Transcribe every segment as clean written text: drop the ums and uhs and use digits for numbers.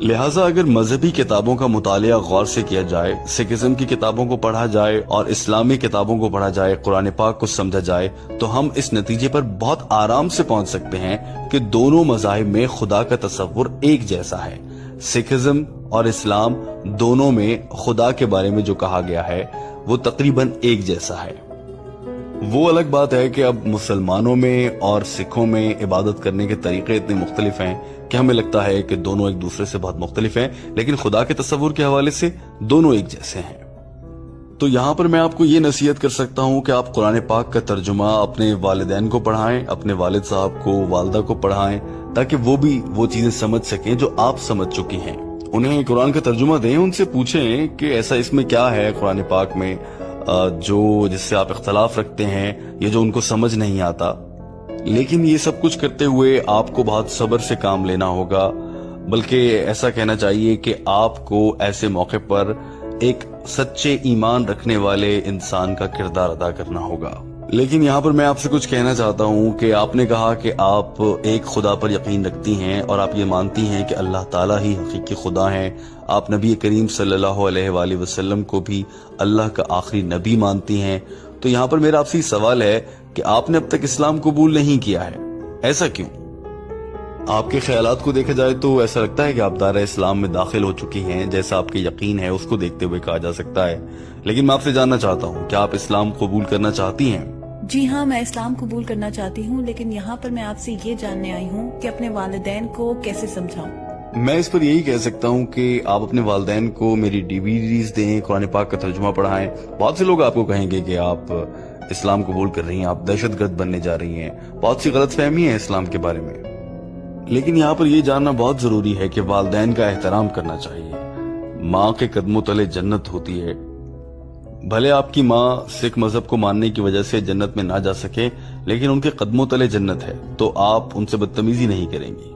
لہٰذا اگر مذہبی کتابوں کا مطالعہ غور سے کیا جائے، سکھزم کی کتابوں کو پڑھا جائے اور اسلامی کتابوں کو پڑھا جائے، قرآن پاک کو سمجھا جائے، تو ہم اس نتیجے پر بہت آرام سے پہنچ سکتے ہیں کہ دونوں مذاہب میں خدا کا تصور ایک جیسا ہے۔ سکھزم اور اسلام دونوں میں خدا کے بارے میں جو کہا گیا ہے وہ تقریباً ایک جیسا ہے۔ وہ الگ بات ہے کہ اب مسلمانوں میں اور سکھوں میں عبادت کرنے کے طریقے اتنے مختلف ہیں کہ ہمیں لگتا ہے کہ دونوں ایک دوسرے سے بہت مختلف ہیں، لیکن خدا کے تصور کے حوالے سے دونوں ایک جیسے ہیں۔ تو یہاں پر میں آپ کو یہ نصیحت کر سکتا ہوں کہ آپ قرآن پاک کا ترجمہ اپنے والدین کو پڑھائیں، اپنے والد صاحب کو، والدہ کو پڑھائیں، تاکہ وہ بھی وہ چیزیں سمجھ سکیں جو آپ سمجھ چکی ہیں۔ انہیں قرآن کا ترجمہ دیں، ان سے پوچھیں کہ ایسا اس میں کیا ہے قرآن پاک میں جو جس سے آپ اختلاف رکھتے ہیں یا جو ان کو سمجھ نہیں آتا۔ لیکن یہ سب کچھ کرتے ہوئے آپ کو بہت صبر سے کام لینا ہوگا، بلکہ ایسا کہنا چاہیے کہ آپ کو ایسے موقع پر ایک سچے ایمان رکھنے والے انسان کا کردار ادا کرنا ہوگا۔ لیکن یہاں پر میں آپ سے کچھ کہنا چاہتا ہوں کہ آپ نے کہا کہ آپ ایک خدا پر یقین رکھتی ہیں اور آپ یہ مانتی ہیں کہ اللہ تعالیٰ ہی حقیقی خدا ہیں، آپ نبی کریم صلی اللہ علیہ وآلہ وسلم کو بھی اللہ کا آخری نبی مانتی ہیں۔ تو یہاں پر میرا آپ سے سوال ہے کہ آپ نے اب تک اسلام قبول نہیں کیا ہے، ایسا کیوں؟ آپ کے خیالات کو دیکھا جائے تو ایسا لگتا ہے کہ آپ دائرہ اسلام میں داخل ہو چکی ہیں، جیسا آپ کے یقین ہے اس کو دیکھتے ہوئے کہا جا سکتا ہے۔ لیکن میں آپ سے جاننا چاہتا ہوں کہ آپ اسلام قبول کرنا چاہتی ہیں؟ جی ہاں، میں اسلام قبول کرنا چاہتی ہوں، لیکن یہاں پر میں آپ سے یہ جاننے آئی ہوں کہ اپنے والدین کو کیسے سمجھاؤں۔ میں اس پر یہی کہہ سکتا ہوں کہ آپ اپنے والدین کو میری DVDs دیں، قرآن پاک کا ترجمہ پڑھائیں۔ بہت سے لوگ آپ کو کہیں گے کہ آپ اسلام قبول کر رہی ہیں، آپ دہشت گرد بننے جا رہی ہیں، بہت سی غلط فہمی ہے اسلام کے بارے میں۔ لیکن یہاں پر یہ جاننا بہت ضروری ہے کہ والدین کا احترام کرنا چاہیے۔ ماں کے قدموں تلے جنت ہوتی ہے۔ بھلے آپ کی ماں سکھ مذہب کو ماننے کی وجہ سے جنت میں نہ جا سکے، لیکن ان کے قدموں تلے جنت ہے، تو آپ ان سے بدتمیزی نہیں کریں گی۔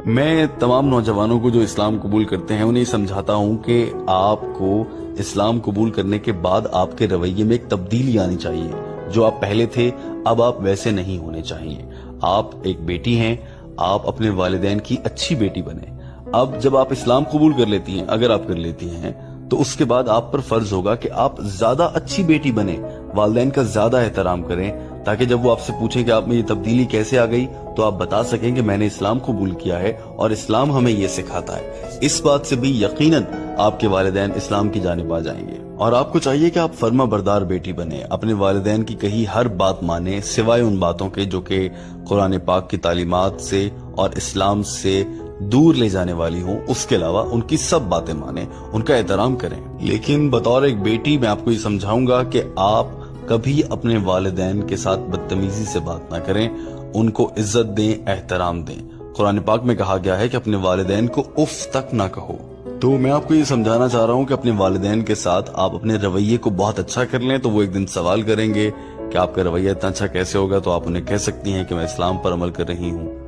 میں تمام نوجوانوں کو جو اسلام قبول کرتے ہیں انہیں سمجھاتا ہوں کہ آپ کو اسلام قبول کرنے کے بعد آپ کے رویے میں ایک تبدیلی آنی چاہیے۔ جو آپ پہلے تھے اب آپ ویسے نہیں ہونے چاہیے۔ آپ ایک بیٹی ہیں، آپ اپنے والدین کی اچھی بیٹی بنیں۔ اب جب آپ اسلام قبول کر لیتی ہیں، اگر آپ کر لیتی ہیں، تو اس کے بعد آپ پر فرض ہوگا کہ آپ زیادہ اچھی بیٹی بنیں، والدین کا زیادہ احترام کریں، تاکہ جب وہ آپ سے پوچھیں کہ آپ میں یہ تبدیلی کیسے آ گئی تو آپ بتا سکیں کہ میں نے اسلام قبول کیا ہے اور اسلام ہمیں یہ سکھاتا ہے۔ اس بات سے بھی یقیناً آپ کے والدین اسلام کی جانب آ جائیں گے۔ اور آپ کو چاہیے کہ آپ فرما بردار بیٹی بنیں، اپنے والدین کی کہی ہر بات مانیں، سوائے ان باتوں کے جو کہ قرآن پاک کی تعلیمات سے اور اسلام سے دور لے جانے والی ہوں۔ اس کے علاوہ ان کی سب باتیں مانیں، ان کا احترام کریں۔ لیکن بطور ایک بیٹی میں آپ کو یہ سمجھاؤں گا کہ آپ کبھی اپنے والدین کے ساتھ بدتمیزی سے بات نہ کریں، ان کو عزت دیں، احترام دیں۔ قرآن پاک میں کہا گیا ہے کہ اپنے والدین کو اف تک نہ کہو۔ تو میں آپ کو یہ سمجھانا چاہ رہا ہوں کہ اپنے والدین کے ساتھ آپ اپنے رویے کو بہت اچھا کر لیں، تو وہ ایک دن سوال کریں گے کہ آپ کا رویہ اتنا اچھا کیسے ہوگا، تو آپ انہیں کہہ سکتی ہیں کہ میں اسلام پر عمل کر رہی ہوں۔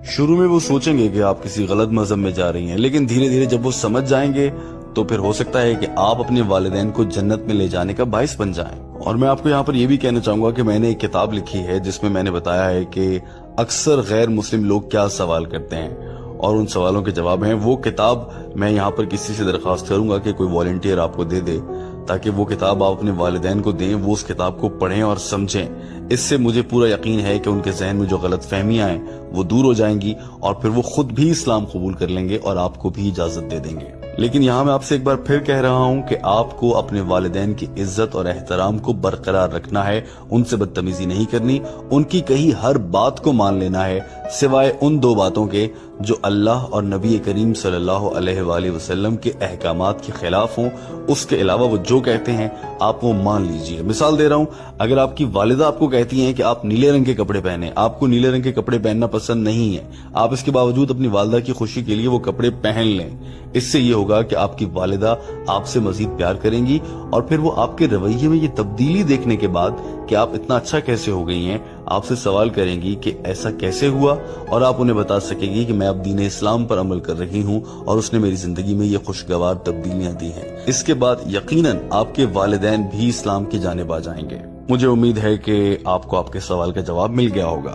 شروع میں وہ سوچیں گے کہ آپ کسی غلط مذہب میں جا رہی ہیں، لیکن دھیرے دھیرے جب وہ سمجھ جائیں گے تو پھر ہو سکتا ہے کہ آپ اپنے والدین کو جنت میں لے جانے کا باعث بن جائیں۔ اور میں آپ کو یہاں پر یہ بھی کہنا چاہوں گا کہ میں نے ایک کتاب لکھی ہے جس میں نے بتایا ہے کہ اکثر غیر مسلم لوگ کیا سوال کرتے ہیں اور ان سوالوں کے جواب ہیں۔ وہ کتاب میں یہاں پر کسی سے درخواست کروں گا کہ کوئی والنٹیئر آپ کو دے دے، تاکہ وہ کتاب آپ اپنے والدین کو دیں، وہ اس کتاب کو پڑھیں اور سمجھیں۔ اس سے مجھے پورا یقین ہے کہ ان کے ذہن میں جو غلط فہمیاں ہیں وہ دور ہو جائیں گی اور پھر وہ خود بھی اسلام قبول کر لیں گے اور آپ کو بھی اجازت دے دیں گے۔ لیکن یہاں میں آپ سے ایک بار پھر کہہ رہا ہوں کہ آپ کو اپنے والدین کی عزت اور احترام کو برقرار رکھنا ہے، ان سے بدتمیزی نہیں کرنی، ان کی کہی ہر بات کو مان لینا ہے، سوائے ان دو باتوں کے جو اللہ اور نبی کریم صلی اللہ علیہ وآلہ وسلم کے احکامات کے خلاف ہوں۔ اس کے علاوہ وہ جو کہتے ہیں آپ وہ مان لیجئے۔ مثال دے رہا ہوں، اگر آپ کی والدہ آپ کو کہتی ہیں کہ آپ نیلے رنگ کے کپڑے پہنیں، آپ کو نیلے رنگ کے کپڑے پہننا پسند نہیں ہے، آپ اس کے باوجود اپنی والدہ کی خوشی کے لیے وہ کپڑے پہن لیں، اس سے یہ ہوگا کہ آپ کی والدہ آپ سے مزید پیار کریں گی اور پھر وہ آپ کے رویے میں یہ تبدیلی دیکھنے کے بعد کہ آپ اتنا اچھا کیسے ہو گئی ہیں، آپ سے سوال کریں گی کہ ایسا کیسے ہوا، اور آپ انہیں بتا سکیں گی کہ میں اب دین اسلام پر عمل کر رہی ہوں اور اس نے میری زندگی میں یہ خوشگوار تبدیلیاں دی ہیں۔ اس کے بعد یقیناً آپ کے والدین بھی اسلام کی جانب آ جائیں گے۔ مجھے امید ہے کہ آپ کو آپ کے سوال کا جواب مل گیا ہوگا۔